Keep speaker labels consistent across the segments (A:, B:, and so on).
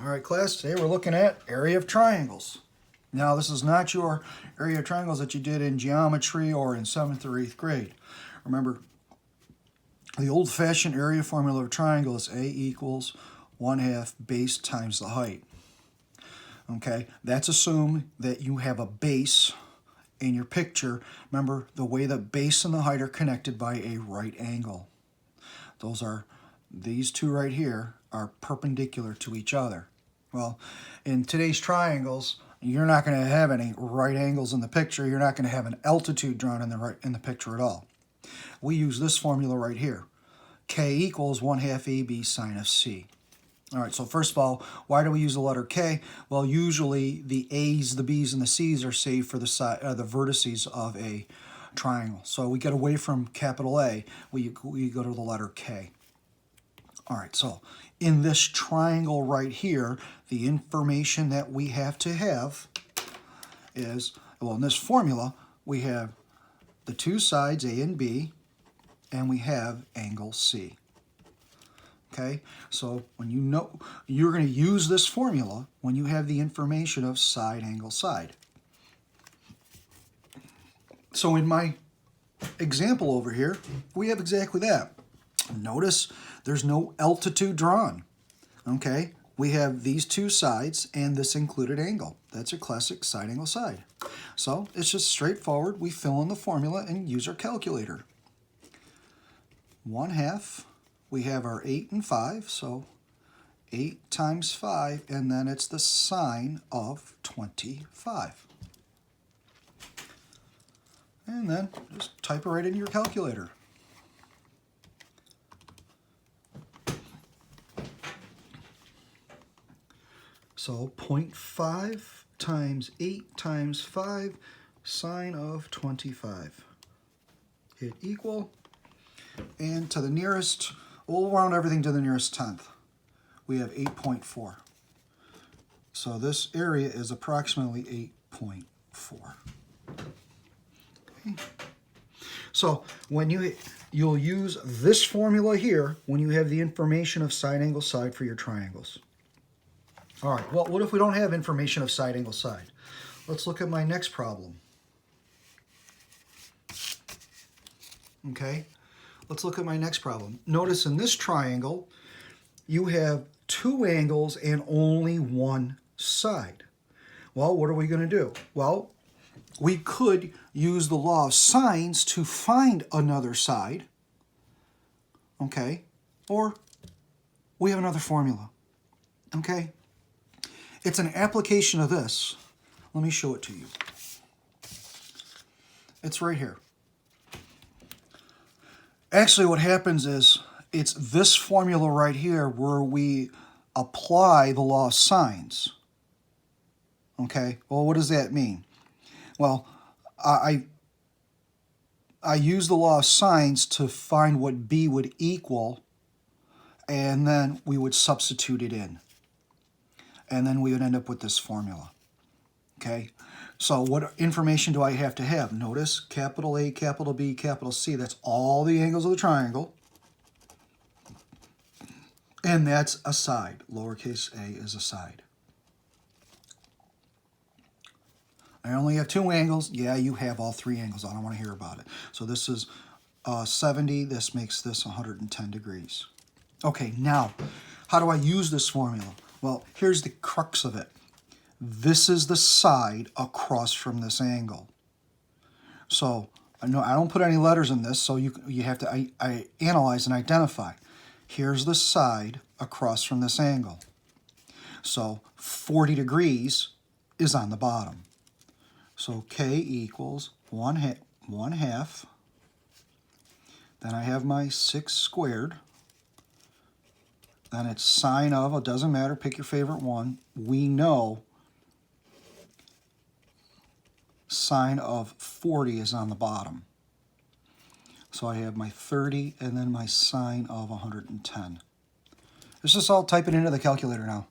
A: All right, class, today we're looking at area of triangles. Now, this is not your area of triangles that you did in geometry or in 7th or 8th grade. Remember, the old-fashioned area formula of a triangle is A equals 1/2 base times the height. Okay, that's assumed that you have a base in your picture. Remember, the way the base and the height are connected by a right angle. These two right here are perpendicular to each other. Well, in today's triangles, you're not going to have any right angles in the picture. You're not going to have an altitude drawn in the picture at all. We use this formula right here. K equals 1/2 AB sine of C. All right, so first of all, why do we use the letter K? Well, usually the A's, the B's, and the C's are saved for the vertices of a triangle. So we get away from capital A, we go to the letter K. All right, so in this triangle right here, the information that we have to have is, well, in this formula, we have the two sides, A and B, and we have angle C. Okay, so when you know, you're going to use this formula when you have the information of side, angle, side. So in my example over here, we have exactly that. Notice there's no altitude drawn. Okay, we have these two sides and this included angle. That's a classic side, angle, side. So it's just straightforward. We fill in the formula and use our calculator. 1/2, we have our 8 and 5, so 8 times 5, and then it's the sine of 25. And then just type it right into your calculator. So 0.5 times 8 times 5, sine of 25. Hit equal. And to the nearest, we'll round everything to the nearest tenth. We have 8.4. So this area is approximately 8.4. Okay. So when you'll use this formula here when you have the information of side, angle, side for your triangles. All right, well, what if we don't have information of side, angle, side? Let's look at my next problem. Okay, let's look at my next problem. Notice in this triangle, you have two angles and only one side. Well, what are we going to do? Well, we could use the law of sines to find another side. Okay, or we have another formula. Okay. It's an application of this. Let me show it to you. It's right here. Actually, what happens is it's this formula right here where we apply the law of sines. Okay, well, what does that mean? Well, I use the law of sines to find what B would equal, and then we would substitute it in. And then we would end up with this formula. Okay, so what information do I have to have? Notice capital A, capital B, capital C. That's all the angles of the triangle. And that's a side. Lowercase a is a side. I only have two angles. Yeah, you have all three angles. I don't want to hear about it. So this is 70. This makes this 110 degrees. Okay, now, how do I use this formula? Well, here's the crux of it. This is the side across from this angle. So, no, I don't put any letters in this, so you have to I analyze and identify. Here's the side across from this angle. So, 40 degrees is on the bottom. So, K equals 1/2. Then I have my 6 squared. Then it's sine of, it doesn't matter, pick your favorite one. We know sine of 40 is on the bottom. So I have my 30 and then my sine of 110. Let's just all type it into the calculator now.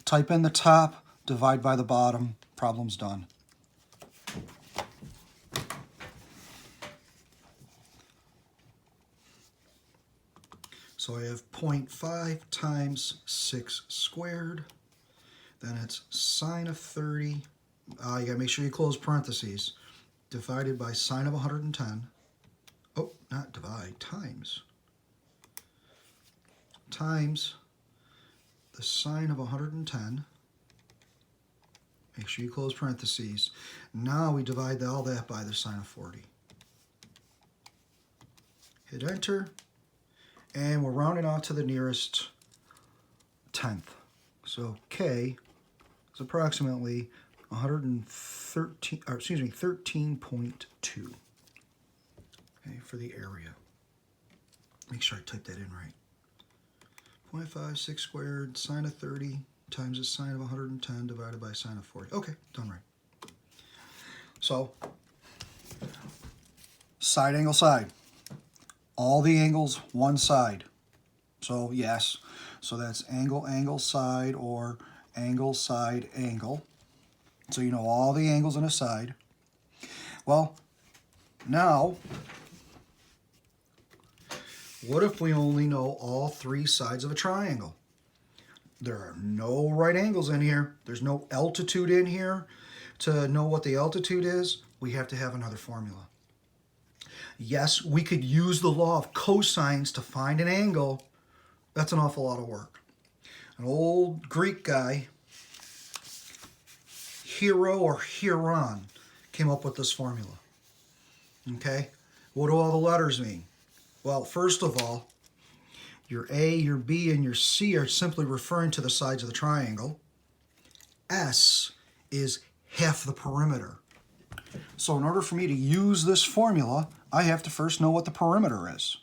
A: Type in the top, divide by the bottom, problem's done. So I have 0.5 times 6 squared then it's sine of 30. You got to make sure you close parentheses. Divided by sine of 110. Oh, not divide, times. Times the sine of 110. Make sure you close parentheses. Now we divide all that by the sine of 40. Hit enter, and we're rounding off to the nearest tenth. So K is approximately 13.2. Okay, for the area. Make sure I type that in right. 0.56 squared sine of 30 times the sine of 110 divided by sine of 40. Okay, done right. So, side angle side. All the angles one side. So yes, so that's angle, angle, side, or angle, side, angle. So you know all the angles on a side. Well, now, what if we only know all three sides of a triangle? There are no right angles in here. There's no altitude in here. To know what the altitude is, we have to have another formula. Yes, we could use the law of cosines to find an angle. That's an awful lot of work. An old Greek guy, Hero or Heron, came up with this formula. Okay? What do all the letters mean? Well, first of all, your A, your B, and your C are simply referring to the sides of the triangle. S is half the perimeter. So in order for me to use this formula, I have to first know what the perimeter is.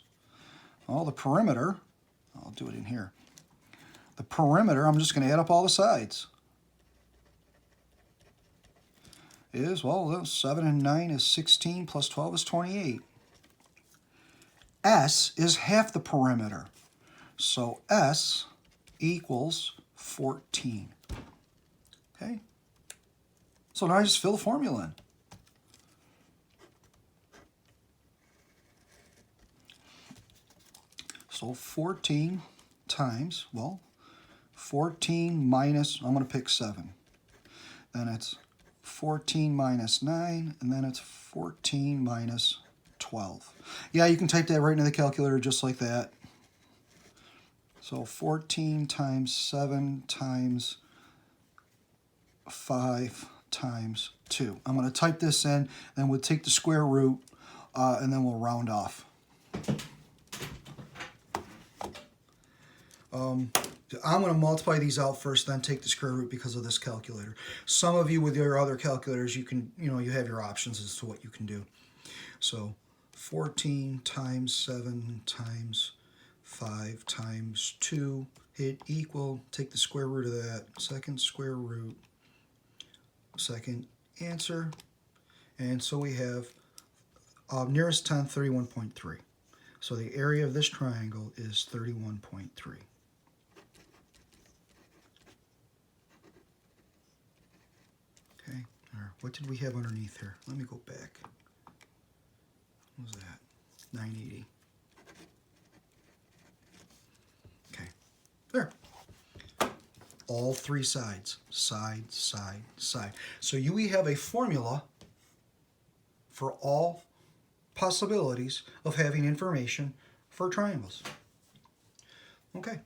A: Well, the perimeter, I'll do it in here. The perimeter, I'm just going to add up all the sides. Is, well, 7 and 9 is 16, plus 12 is 28. S is half the perimeter. So S equals 14. Okay? So now I just fill the formula in. So 14 times, well, 14 minus, I'm going to pick 7. Then it's 14 minus 9, and then it's 14 minus 12. Yeah, you can type that right into the calculator just like that. So 14 times 7 times 5 times 2. I'm going to type this in, then we'll take the square root, and then we'll round off. I'm going to multiply these out first, then take the square root because of this calculator. Some of you with your other calculators, you can, you have your options as to what you can do. So 14 times 7 times 5 times 2, hit equal, take the square root of that, second square root, second answer, and so we have nearest 10, 31.3. So the area of this triangle is 31.3. Okay, all right, what did we have underneath here? Let me go back. What was that? 980. Okay, there. All three sides, side, side, side. So we have a formula for all possibilities of having information for triangles. Okay.